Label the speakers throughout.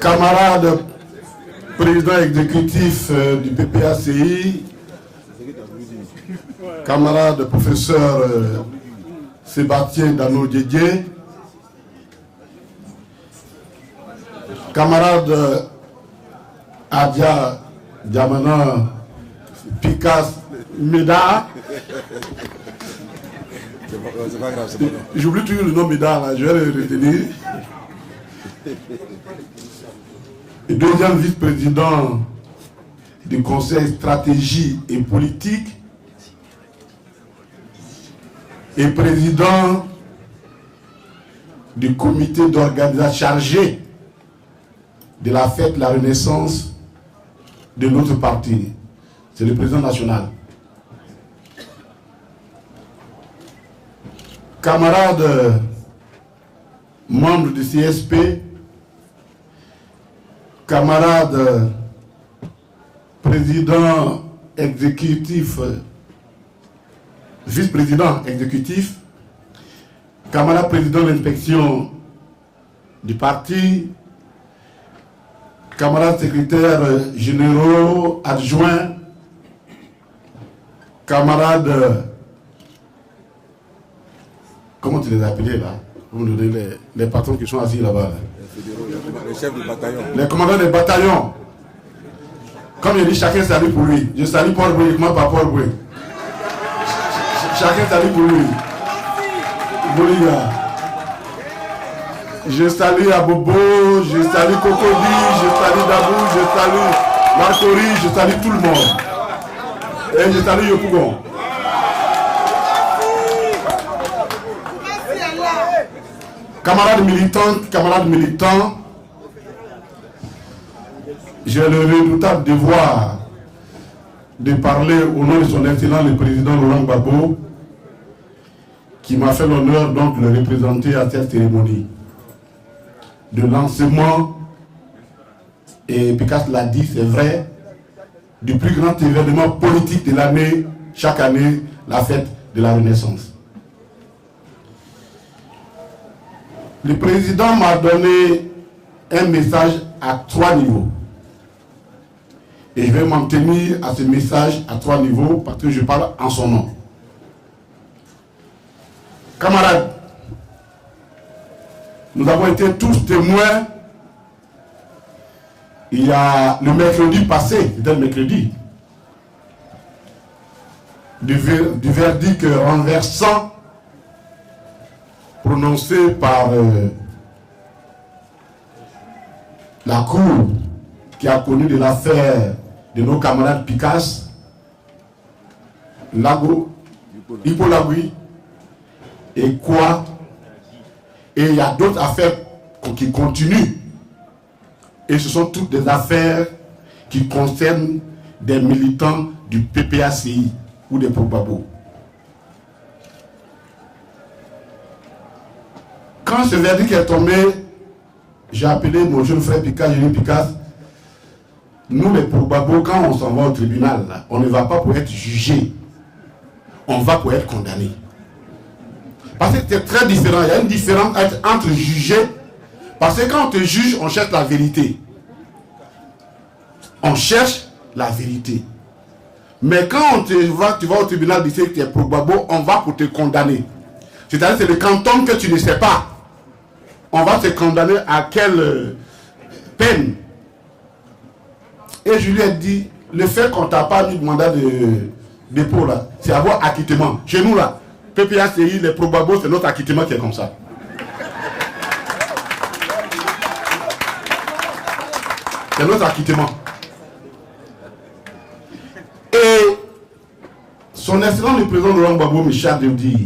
Speaker 1: camarade président exécutif du PPACI, camarade professeur Sébastien Dano Didier, camarade Adia Diamana Picasse Méda. J'oublie toujours le nom Méda, là, je vais le retenir. Et deuxième vice-président du Conseil stratégie et politique et président du comité d'organisation chargé de la fête de la Renaissance de notre parti. C'est le président national. Camarades membres du CSP, camarades président exécutif, vice-président exécutif, camarade président de l'inspection du parti, camarades secrétaires généraux, adjoints, camarades, comment tu les appelais là? Vous me donnez les patrons qui sont assis là-bas.
Speaker 2: Les chefs de bataillon.
Speaker 1: Les commandants des bataillons. Comme il dit, chacun salue pour lui. Je salue Paul Boué, comment pas Paul Boué. Chacun salue pour lui. Boliga. Je salue Abobo, je salue Cocody, je salue Dabou, je salue Marcori, je salue tout le monde. Et je salue Yopougon. Camarades militants, j'ai le redoutable devoir de parler au nom de son excellence le président Laurent Gbagbo, qui m'a fait l'honneur donc de le représenter à cette cérémonie de lancement, et Picasse l'a dit, c'est vrai, du plus grand événement politique de l'année, chaque année, la fête de la Renaissance. Le président m'a donné un message à 3 niveaux. Et je vais m'en tenir à ce message à 3 niveaux parce que je parle en son nom. Camarades, nous avons été tous témoins il y a le mercredi passé, c'était le mercredi, du verdict renversant prononcé par la Cour qui a connu de l'affaire de nos camarades Picasse, Lago, Hippo-Lagui et quoi. Et il y a d'autres affaires qui continuent. Et ce sont toutes des affaires qui concernent des militants du PPACI ou des Pro-Gbagbo. Quand ce verdict est tombé, j'ai appelé mon jeune frère Picasse, j'ai dit Picasse, nous les Pro-Gbagbo, quand on s'en va au tribunal, là, on ne va pas pour être jugé, on va pour être condamné. Parce que c'est très différent, il y a une différence entre juger, parce que quand on te juge, on cherche la vérité. On cherche la vérité. Mais quand tu vas au tribunal, tu sais que tu es Pro-Gbagbo, on va pour te condamner. C'est-à-dire que c'est le canton que tu ne sais pas. On va te condamner à quelle peine? Et je lui ai dit, le fait qu'on t'a pas mis de mandat de dépôt là, c'est avoir acquittement. Chez nous là, PPACI, les Pro-Gbagbo, c'est notre acquittement qui est comme ça. C'est notre acquittement. Et son excellence le président Laurent Gbagbo me charge de me dire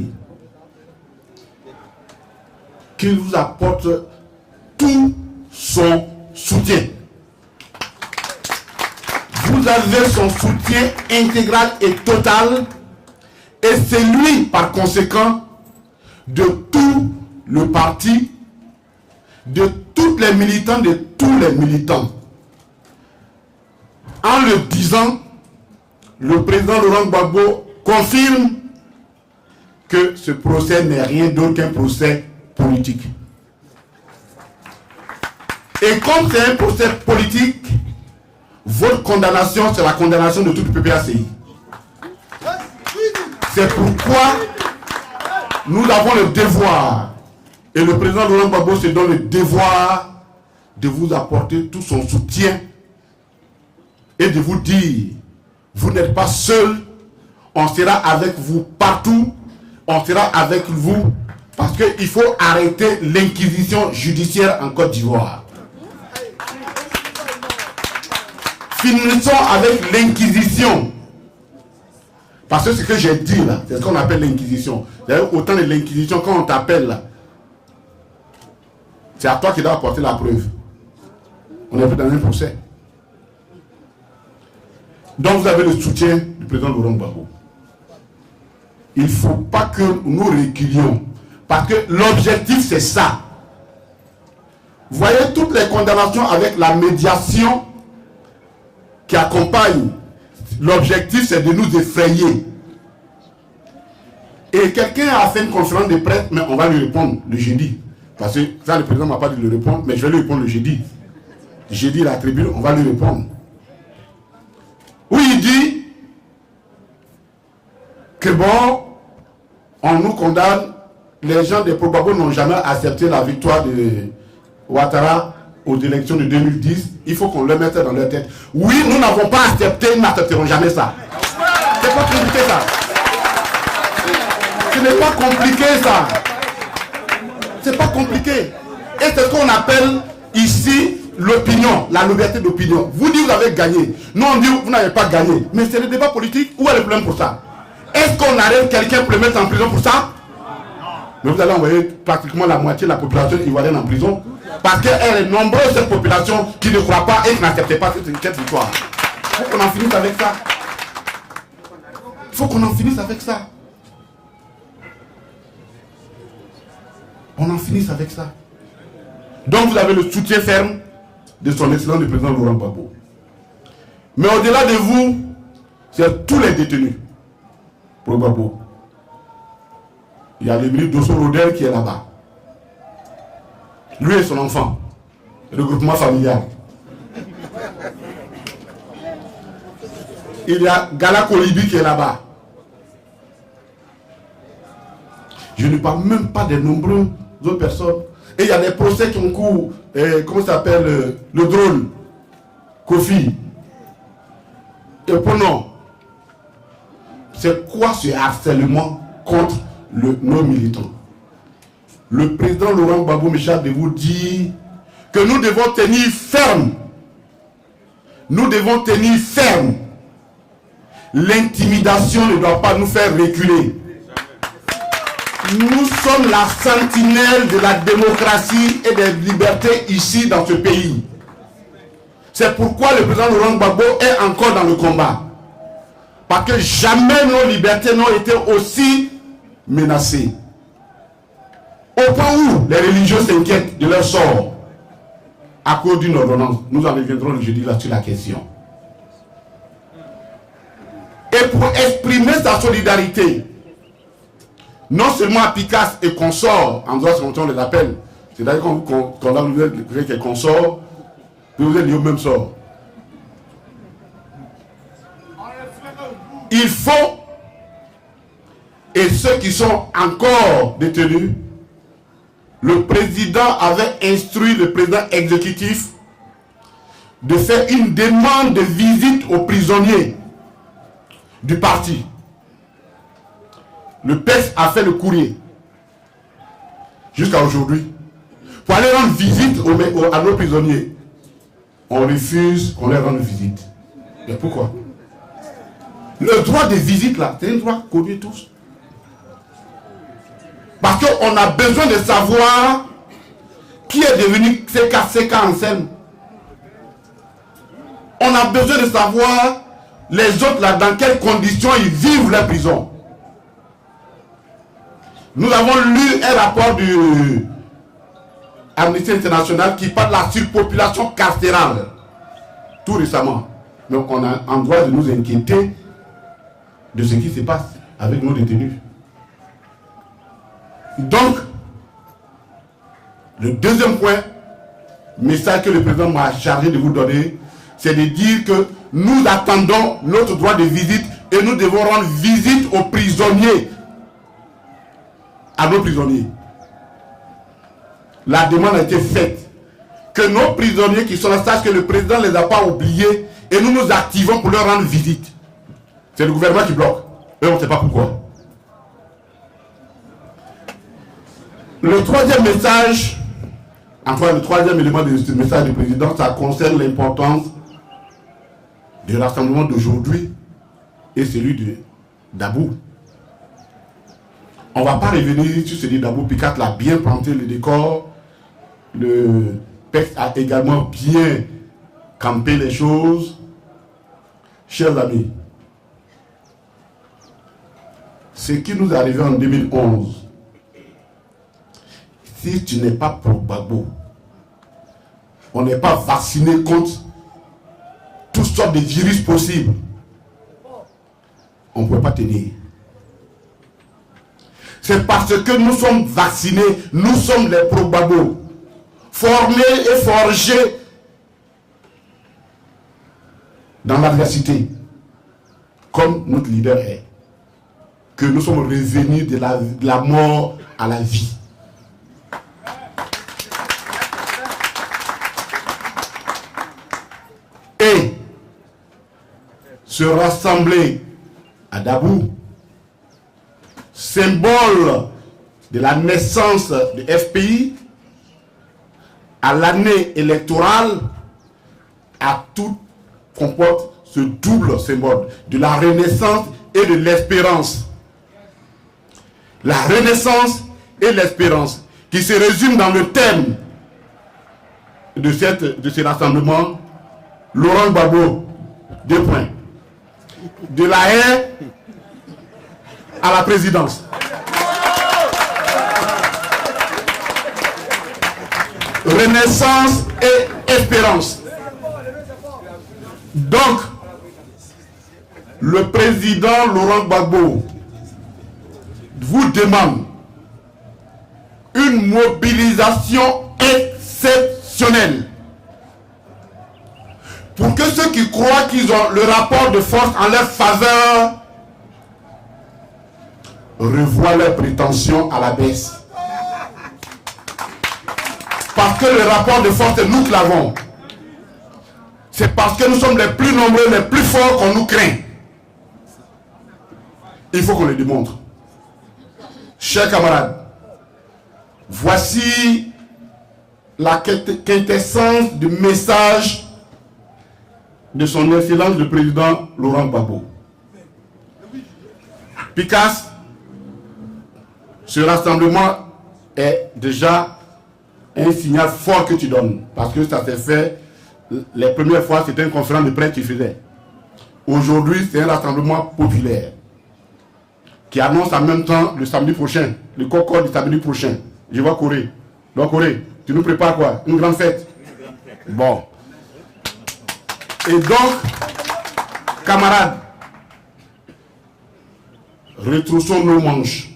Speaker 1: qu'il vous apporte tout son soutien. Vous avez son soutien intégral et total, et c'est lui, par conséquent, de tout le parti, de tous les militants, de tous les militants. En le disant, le président Laurent Gbagbo confirme que ce procès n'est rien d'autre qu'un procès politique. Et comme c'est un procès politique, votre condamnation, c'est la condamnation de toute PPACI. C'est pourquoi nous avons le devoir, et le président Laurent Gbagbo se donne le devoir de vous apporter tout son soutien et de vous dire, vous n'êtes pas seul, on sera avec vous partout, on sera avec vous, parce qu'il faut arrêter l'inquisition judiciaire en Côte d'Ivoire. Finissons avec l'inquisition. Parce que ce que j'ai dit là, c'est ce qu'on appelle l'inquisition. Autant de l'inquisition, quand on t'appelle là, c'est à toi qui dois apporter la preuve. On est plus dans un procès. Donc vous avez le soutien du président Laurent Gbagbo. Il ne faut pas que nous reculions. Parce que l'objectif c'est ça. Vous voyez toutes les condamnations avec la médiation qui accompagne. L'objectif c'est de nous effrayer. Et quelqu'un a fait une conférence de presse, mais on va lui répondre le jeudi. Parce que ça, le président ne m'a pas dit de lui répondre, mais je vais lui répondre le jeudi. Jeudi, la tribune, on va lui répondre. Où il dit que bon, on nous condamne, les gens des Gbagbo n'ont jamais accepté la victoire de Ouattara aux élections de 2010, il faut qu'on le mette dans leur tête. Oui, nous n'avons pas accepté, nous n'accepterons jamais ça. C'est pas compliqué ça. Ce n'est pas compliqué ça. C'est pas compliqué. Et c'est ce qu'on appelle ici l'opinion, la liberté d'opinion. Vous dites que vous avez gagné. Nous on dit que vous n'avez pas gagné. Mais c'est le débat politique. Où est le problème pour ça? Est-ce qu'on arrête quelqu'un pour le mettre en prison pour ça? Mais vous allez envoyer pratiquement la moitié de la population ivoirienne en prison. Parce qu'elle est nombreuse, cette population qui ne croit pas et qui n'accepte pas cette victoire. Il faut qu'on en finisse avec ça. Il faut qu'on en finisse avec ça. On en finisse avec ça. Donc vous avez le soutien ferme de son excellence le président Laurent Gbagbo. Mais au-delà de vous, c'est tous les détenus pour Gbagbo. Il y a le ministre Dosso Rodel qui est là-bas. Lui et son enfant. Le regroupement familial. Il y a Gala Kolibi qui est là-bas. Je ne parle même pas des nombreuses autres personnes. Et il y a des procès qui ont cours. Comment ça s'appelle? Le drone. Kofi. Et pour nous, c'est quoi ce harcèlement contre nos militants? Le président Laurent Gbagbo Michel de vous dire que nous devons tenir ferme. Nous devons tenir ferme. L'intimidation ne doit pas nous faire reculer. Nous sommes la sentinelle de la démocratie et des libertés ici dans ce pays. C'est pourquoi le président Laurent Gbagbo est encore dans le combat. Parce que jamais nos libertés n'ont été aussi menacées. Au point où les religieux s'inquiètent de leur sort à cause d'une ordonnance. Nous en reviendrons le jeudi là sur la question. Et pour exprimer sa solidarité, non seulement à Picasse et consorts, en droit on les appelle, c'est-à-dire qu'on a ouvert les consorts, puis vous êtes liés au même sort. Il faut, et ceux qui sont encore détenus, le président avait instruit le président exécutif de faire une demande de visite aux prisonniers du parti. Le PES a fait le courrier jusqu'à aujourd'hui pour aller rendre visite à nos prisonniers. On refuse qu'on leur rende visite. Mais pourquoi? Le droit de visite là, c'est un droit connu tous. Parce qu'on a besoin de savoir qui est devenu CK en scène. On a besoin de savoir les autres là, dans quelles conditions ils vivent la prison. Nous avons lu un rapport du Amnesty International qui parle de la surpopulation carcérale tout récemment. Donc on a en droit de nous inquiéter de ce qui se passe avec nos détenus. Donc, le deuxième point, message que le président m'a chargé de vous donner, c'est de dire que nous attendons notre droit de visite et nous devons rendre visite aux prisonniers. À nos prisonniers. La demande a été faite que nos prisonniers qui sont là sachent que le président ne les a pas oubliés et nous nous activons pour leur rendre visite. C'est le gouvernement qui bloque. Et on ne sait pas pourquoi. Le troisième message, enfin le troisième élément de ce message du président, ça concerne l'importance du rassemblement d'aujourd'hui et celui de Dabou. On ne va pas revenir sur celui d'Abou. Picat l'a bien planté le décor. Le texte a également bien campé les choses. Chers amis, ce qui nous est arrivé en 2011, si tu n'es pas pour Gbagbo, on n'est pas vacciné contre toutes sortes de virus possibles, on ne peut pas tenir. C'est parce que nous sommes vaccinés, nous sommes les pro-Gbagbo, formés et forgés dans l'adversité, comme notre leader est, que nous sommes revenus de la mort à la vie. Et se rassembler à Dabou, symbole de la naissance du FPI, à l'année électorale, à tout comporte ce double symbole de la renaissance et de l'espérance. La renaissance et l'espérance qui se résument dans le thème de ce rassemblement, Laurent Gbagbo, 2 points. De la haie à la présidence. Renaissance et espérance. Donc, le président Laurent Gbagbo vous demande une mobilisation exceptionnelle pour que ceux qui croient qu'ils ont le rapport de force en leur faveur revoient leurs prétentions à la baisse. Parce que le rapport de force, c'est nous qui l'avons. C'est parce que nous sommes les plus nombreux, les plus forts qu'on nous craint. Il faut qu'on le démontre. Chers camarades, voici la quintessence du message de son Excellence le président Laurent Gbagbo. Picasse, ce rassemblement est déjà un signal fort que tu donnes, parce que ça s'est fait, les premières fois c'était une conférence de presse que tu faisais. Aujourd'hui c'est un rassemblement populaire qui annonce en même temps le samedi prochain, le concours du samedi prochain. Je vois Corée. Donc Corée, tu nous prépares quoi? Une grande fête? Bon. Et donc, camarades, retroussons nos manches.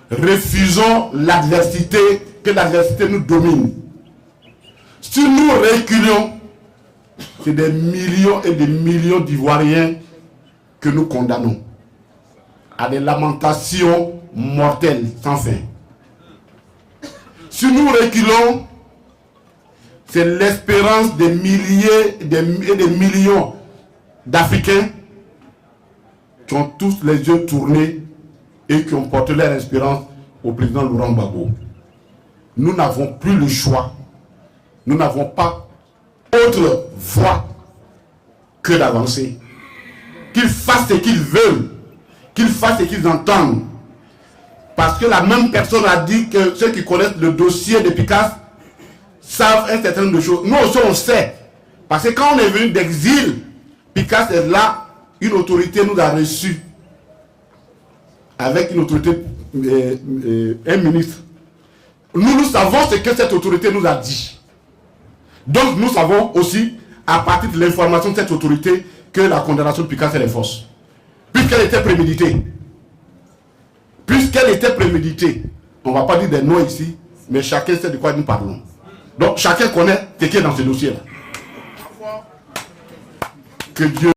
Speaker 1: Refusons l'adversité, que l'adversité nous domine. Si nous reculons, c'est des millions et des millions d'Ivoiriens que nous condamnons à des lamentations mortelles sans fin. Si nous reculons, c'est l'espérance des milliers et des millions d'Africains qui ont tous les yeux tournés et qui ont porté leur espérance au président Laurent Gbagbo. Nous n'avons plus le choix. Nous n'avons pas autre voie que d'avancer. Qu'ils fassent ce qu'ils veulent, qu'ils fassent ce qu'ils entendent. Parce que la même personne a dit que ceux qui connaissent le dossier de Picasse savent un certain nombre de choses. Nous aussi on sait. Parce que quand on est venu d'exil, Picasse est là, une autorité nous a reçus. Avec une autorité, un ministre. Nous savons ce que cette autorité nous a dit. Donc nous savons aussi, à partir de l'information de cette autorité, que la condamnation de Picasse est fausse. Puisqu'elle était préméditée. Puisqu'elle était préméditée. On ne va pas dire des noms ici, mais chacun sait de quoi nous parlons. Donc chacun connaît ce qui est dans ce dossier-là. Que Dieu